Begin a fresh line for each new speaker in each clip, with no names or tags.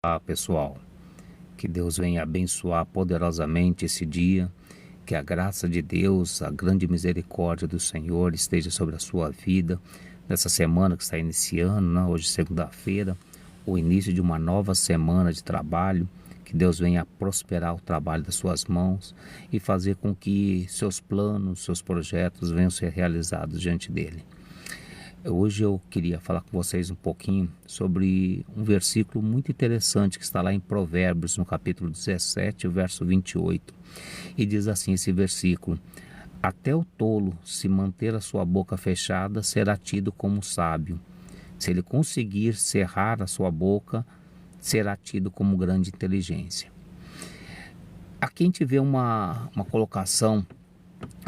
Olá, pessoal. Que Deus venha abençoar poderosamente esse dia. Que a graça de Deus, a grande misericórdia do Senhor esteja sobre a sua vida nessa semana que está iniciando, né? Hoje, segunda-feira, o início de uma nova semana de trabalho. Que Deus venha prosperar o trabalho das suas mãos e fazer com que seus planos, seus projetos venham ser realizados diante dele. Hoje eu queria falar com vocês um pouquinho sobre um versículo muito interessante que está lá em Provérbios, no capítulo 17, verso 28. E diz assim esse versículo: até o tolo, se manter a sua boca fechada, será tido como sábio. Se ele conseguir cerrar a sua boca, será tido como grande inteligência. Aqui a gente vê uma colocação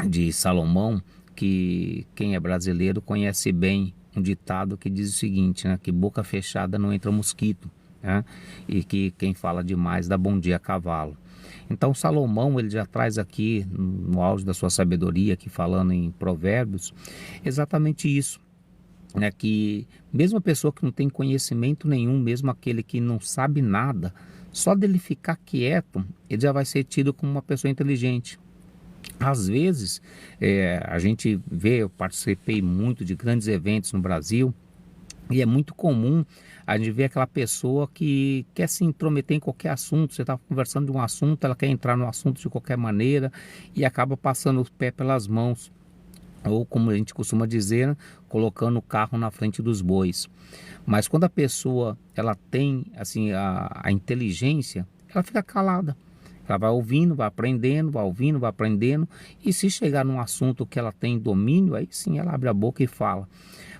de Salomão, que quem é brasileiro conhece bem um ditado que diz o seguinte, né? Que boca fechada não entra mosquito, né? E que quem fala demais dá bom dia a cavalo. Então Salomão, ele já traz aqui no auge da sua sabedoria, aqui falando em Provérbios, exatamente isso, né? Que mesmo a pessoa que não tem conhecimento nenhum, mesmo aquele que não sabe nada, só dele ficar quieto, ele já vai ser tido como uma pessoa inteligente. Às vezes, a gente vê, eu participei muito de grandes eventos no Brasil, e é muito comum a gente ver aquela pessoa que quer se intrometer em qualquer assunto. Você está conversando de um assunto, ela quer entrar no assunto de qualquer maneira e acaba passando o pé pelas mãos. Ou, como a gente costuma dizer, né, colocando o carro na frente dos bois. Mas quando a pessoa ela tem assim a inteligência, ela fica calada. Ela vai ouvindo, vai aprendendo, vai ouvindo, vai aprendendo. E se chegar num assunto que ela tem domínio, aí sim ela abre a boca e fala.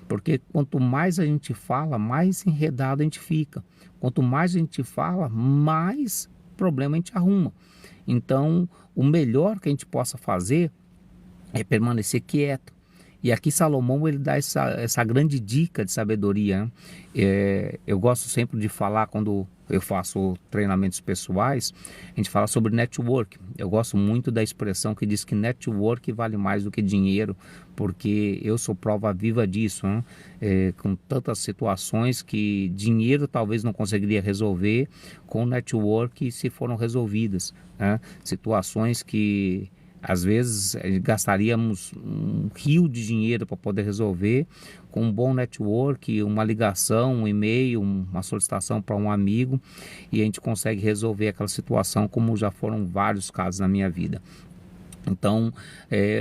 Porque quanto mais a gente fala, mais enredado a gente fica. Quanto mais a gente fala, mais problema a gente arruma. Então, o melhor que a gente possa fazer é permanecer quieto. E aqui Salomão ele dá essa grande dica de sabedoria, né? Eu gosto sempre de falar, quando eu faço treinamentos pessoais, a gente fala sobre network. Eu gosto muito da expressão que diz que network vale mais do que dinheiro, porque eu sou prova viva disso, né? Com tantas situações que dinheiro talvez não conseguiria resolver, com network se foram resolvidas, né? Situações que às vezes gastaríamos um rio de dinheiro para poder resolver. Com um bom network, uma ligação, um e-mail, uma solicitação para um amigo, e a gente consegue resolver aquela situação, como já foram vários casos na minha vida. Então,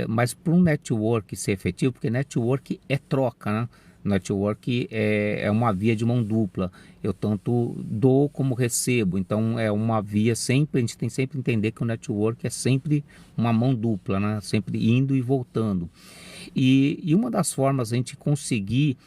mas para um network ser efetivo, porque network é troca, né? Network é uma via de mão dupla. Eu tanto dou como recebo. Então é uma via sempre, a gente tem sempre que entender que o network é sempre uma mão dupla, né? Sempre indo e voltando. E uma das formas a gente conseguir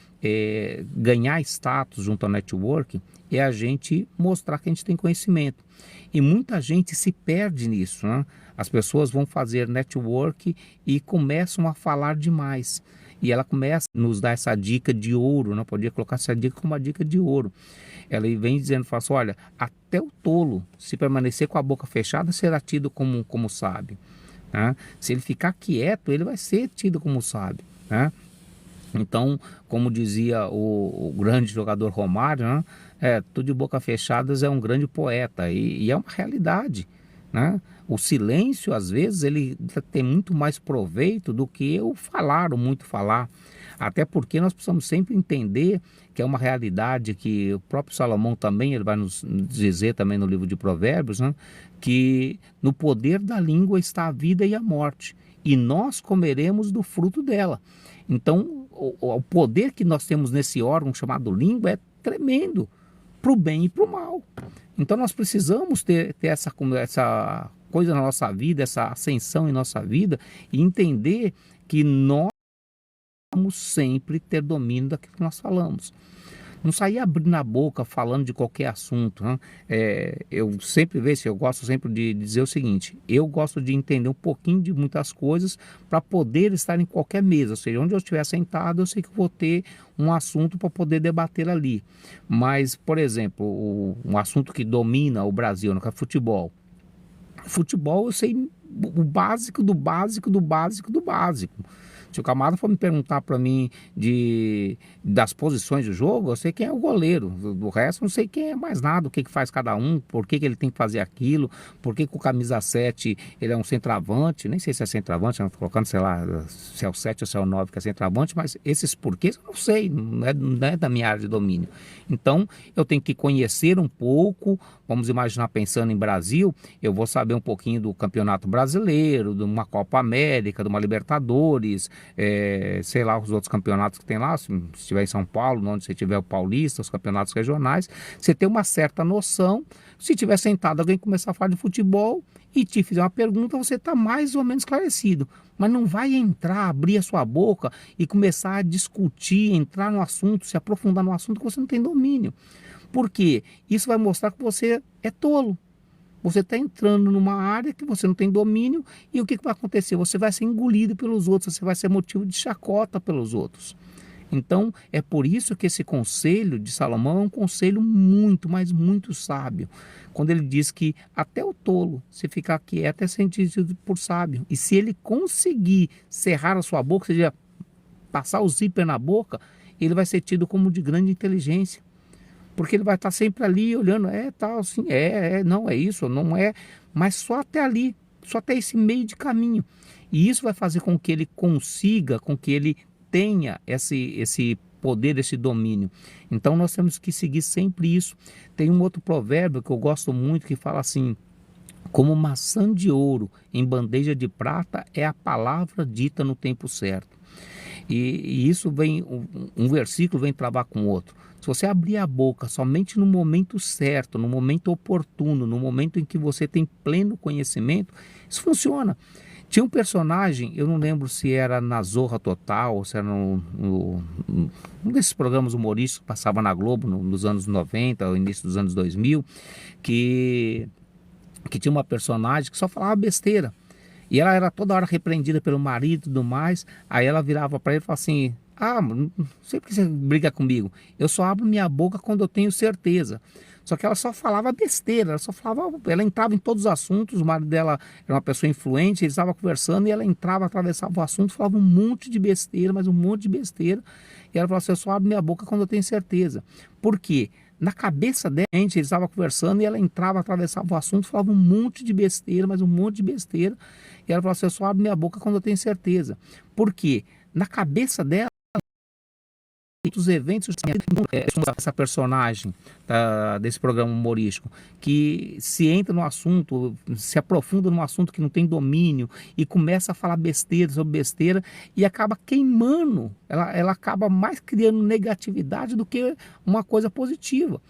ganhar status junto ao network é a gente mostrar que a gente tem conhecimento. E muita gente se perde nisso, né? As pessoas vão fazer network e começam a falar demais. E ela começa a nos dar essa dica de ouro, não podia colocar essa dica como uma dica de ouro. Ela vem dizendo, fala assim, olha, até o tolo, se permanecer com a boca fechada, será tido como sábio, né? Se ele ficar quieto, ele vai ser tido como sábio, né? Então, como dizia o grande jogador Romário, né? Tudo de boca fechadas é um grande poeta, e é uma realidade, né? O silêncio, às vezes, ele tem muito mais proveito do que o falar, o muito falar. Até porque nós precisamos sempre entender que é uma realidade que o próprio Salomão também, ele vai nos dizer também no livro de Provérbios, né? Que no poder da língua está a vida e a morte, e nós comeremos do fruto dela. Então, o poder que nós temos nesse órgão chamado língua é tremendo, para o bem e para o mal. Então nós precisamos ter essa coisa na nossa vida, essa ascensão em nossa vida, e entender que nós vamos sempre ter domínio daquilo que nós falamos. Não sair abrindo a boca falando de qualquer assunto, né? Eu sempre vejo, eu gosto sempre de dizer o seguinte: eu gosto de entender um pouquinho de muitas coisas para poder estar em qualquer mesa, ou seja, onde eu estiver sentado, eu sei que vou ter um assunto para poder debater ali. Mas, por exemplo, um assunto que domina o Brasil, no que é futebol. Futebol eu sei o básico do básico do básico do básico. Se o camarada for me perguntar para mim das posições do jogo, eu sei quem é o goleiro. Do resto, não sei quem é mais nada, o que faz cada um, por que ele tem que fazer aquilo, por que o camisa 7 ele é um centroavante, nem sei se é centroavante, eu tô colocando, sei lá, se é o 7 ou se é o 9 que é centroavante, mas esses porquês eu não sei, não é da minha área de domínio. Então, eu tenho que conhecer um pouco, vamos imaginar pensando em Brasil, eu vou saber um pouquinho do Campeonato Brasileiro, de uma Copa América, de uma Libertadores, sei lá, os outros campeonatos que tem lá, se estiver em São Paulo, onde você tiver o Paulista, os campeonatos regionais, você tem uma certa noção. Se tiver sentado alguém começar a falar de futebol e te fizer uma pergunta, você está mais ou menos esclarecido. Mas não vai entrar, abrir a sua boca e começar a discutir, entrar no assunto, se aprofundar no assunto que você não tem domínio. Por quê? Isso vai mostrar que você é tolo. Você está entrando numa área que você não tem domínio e o que vai acontecer? Você vai ser engolido pelos outros, você vai ser motivo de chacota pelos outros. Então, é por isso que esse conselho de Salomão é um conselho muito, mas muito sábio. Quando ele diz que até o tolo, se ficar quieto, é sentido por sábio. E se ele conseguir cerrar a sua boca, ou seja, passar o zíper na boca, ele vai ser tido como de grande inteligência. Porque ele vai estar sempre ali olhando, tal, assim, não é isso, não é, mas só até ali, só até esse meio de caminho. E isso vai fazer com que ele consiga, com que ele tenha esse poder, esse domínio. Então nós temos que seguir sempre isso. Tem um outro provérbio que eu gosto muito que fala assim: como maçã de ouro em bandeja de prata é a palavra dita no tempo certo. E isso vem, um versículo vem travar com o outro. Se você abrir a boca somente no momento certo, no momento oportuno, no momento em que você tem pleno conhecimento, isso funciona. Tinha um personagem, eu não lembro se era na Zorra Total, ou se era um desses programas humorísticos que passava na Globo nos anos 90, ao início dos anos 2000, que tinha uma personagem que só falava besteira. E ela era toda hora repreendida pelo marido e tudo mais. Aí ela virava para ele e falava assim: não sei por que você briga comigo. Eu só abro minha boca quando eu tenho certeza. Só que ela só falava besteira, ela entrava em todos os assuntos. O marido dela era uma pessoa influente, ele estava conversando e ela entrava, atravessava o assunto, falava um monte de besteira, mas um monte de besteira. E ela falava assim: eu só abro minha boca quando eu tenho certeza. Por quê? Na cabeça dela, ele estava conversando e ela entrava, atravessava o assunto, falava um monte de besteira, mas um monte de besteira. E ela falou assim: eu só abro minha boca quando eu tenho certeza. Por quê? Na cabeça dela, os eventos, essa personagem desse programa humorístico, que se entra no assunto, se aprofunda num assunto que não tem domínio e começa a falar besteira sobre besteira e acaba queimando, ela acaba mais criando negatividade do que uma coisa positiva.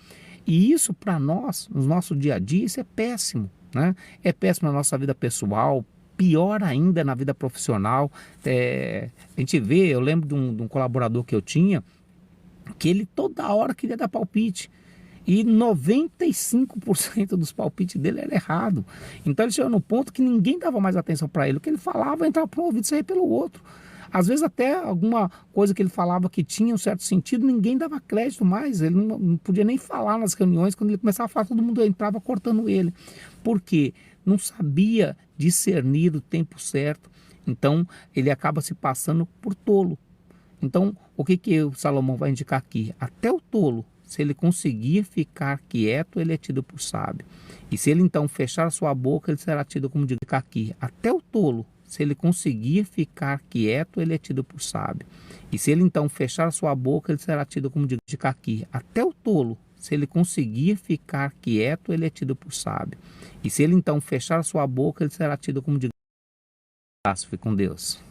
E isso para nós, no nosso dia a dia, isso é péssimo, né? É péssimo na nossa vida pessoal, pior ainda na vida profissional. A gente vê, eu lembro de um colaborador que eu tinha, que ele toda hora queria dar palpite. E 95% dos palpites dele era errado. Então ele chegou no ponto que ninguém dava mais atenção para ele. O que ele falava entrava por um ouvido e saía pelo outro. Às vezes até alguma coisa que ele falava que tinha um certo sentido, ninguém dava crédito mais. Ele não podia nem falar nas reuniões. Quando ele começava a falar, todo mundo entrava cortando ele. Por quê? Não sabia discernir o tempo certo. Então ele acaba se passando por tolo. Então, o que o Salomão vai indicar aqui? Até o tolo, se ele conseguir ficar quieto, ele é tido por sábio. E se ele então fechar a sua boca, ele será tido como digo aqui. Até o tolo, se ele conseguir ficar quieto, ele é tido por sábio. E se ele então fechar a sua boca, ele será tido como digo aqui. Até o tolo, se ele conseguir ficar quieto, ele é tido por sábio. E se ele então fechar a sua boca, ele será tido como digo. Fique com Deus.